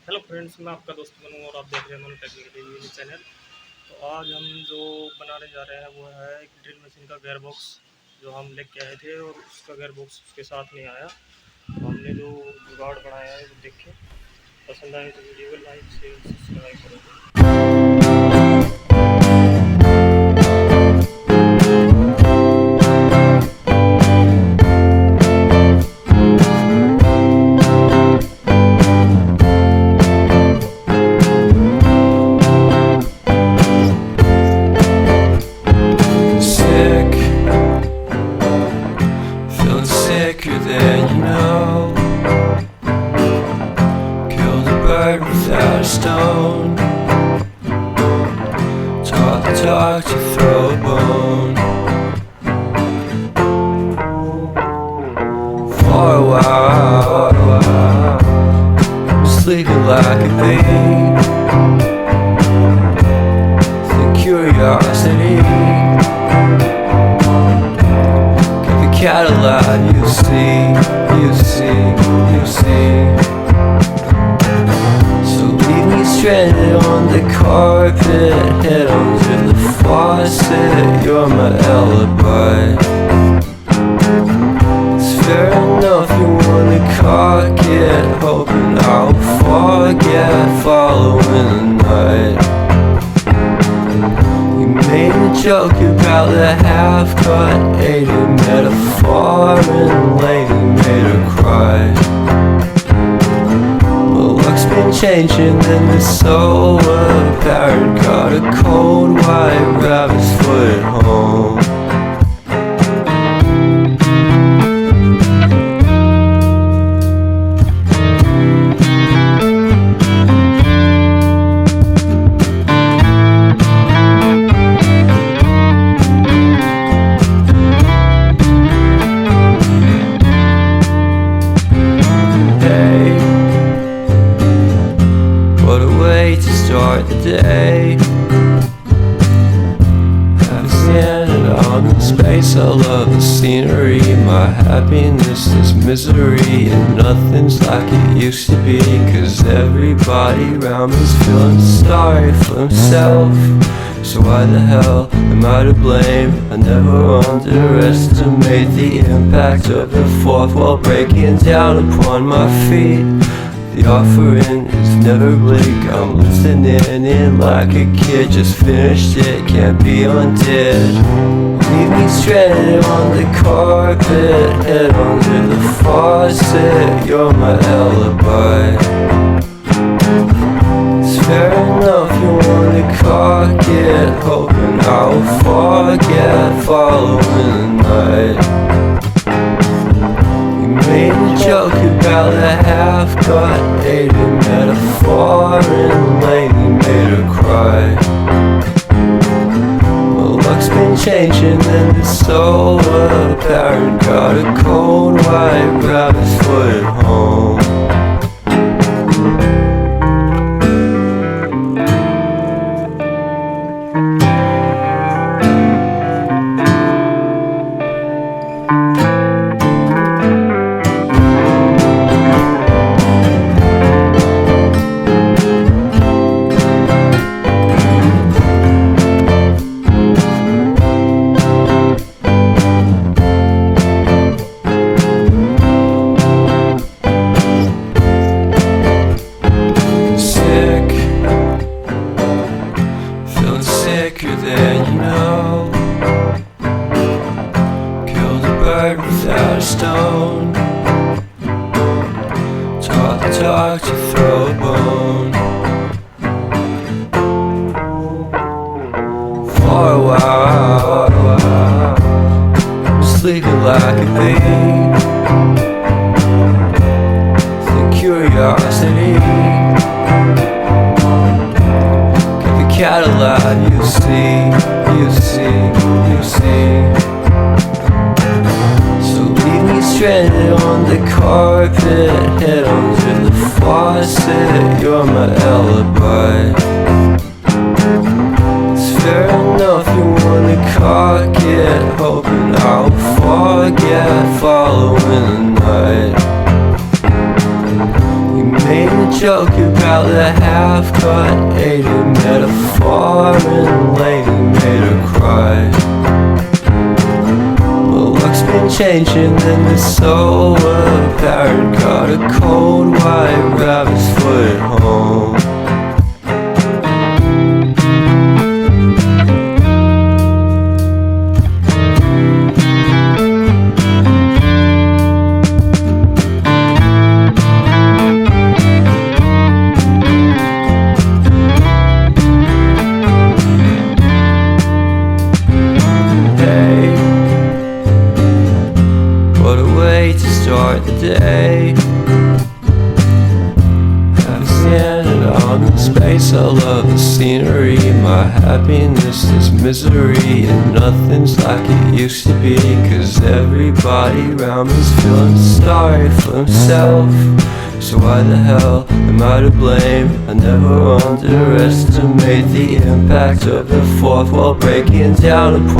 Hello friends, मैं आपका दोस्त मनु और आप देख रहे हैं मनु टेक्निकली यूट्यूब चैनल। तो आज हम जो बनाने जा रहे हैं वो है एक ड्रिल मशीन का गेयर बॉक्स, जो हम लेके आए थे और उसका गेयर बॉक्स उसके साथ नहीं आया। तो हमने जो जुगाड़ बनाया है वो देखें, पसंद आए तो वीडियो को लाइक शेयर सब्सक्राइब करें। Sicker than you know. Killed a bird without a stone. Taught the dog to throw a bone. For a while, sleeping like a babe. The curiosity. Cadillac, you see. So leave me stranded on the carpet, head onto the faucet. You're my alibi. It's fair enough you wanna cock it, hoping I'll forget following the night. Made a joke about the half-cut, ate a metaphor and lady made her cry. Well, luck's been changing and it's so apparent. Got a cold white rabbit's foot at home. To start the day, I'm standing on the space. I love the scenery. My happiness is misery, and nothing's like it used to be. 'Cause everybody around me's feeling sorry for himself. So why the hell am I to blame? I never underestimate the impact of the fourth wall breaking down upon my feet. The offering is never bleak. I'm listening in like a kid, just finished it, can't be undid. Leave me stranded on the carpet, head onto the faucet. You're my alibi. It's fair enough you wanna cock it, hoping I'll forget following the night. Made a joke about a half-cut, ate a metaphor and lady made her cry. Well, luck's been changing and it's so apparent. Got a cold white rabbit's foot at home. Sicker than you know. Killed a bird without a stone. Taught the dog to throw a bone. For a while, sleeping like a babe. The curiosity. Cadillac, you see. So leave me stranded on the carpet, head onto the faucet. You're my alibi. It's fair enough you wanna cock it, hoping I'll forget following the night. Made a joke about the half-cut 80. Met a foreign lady, made her cry. My luck's been changing and it's so apparent. Got a cold white rabbit's foot at home. To start the day, have a standing on the space. I love the scenery. My happiness is misery, and nothing's like it used to be. Cause everybody around me's feeling sorry for himself. So why the hell am I to blame? I never underestimate the impact of the fourth wall breaking down upon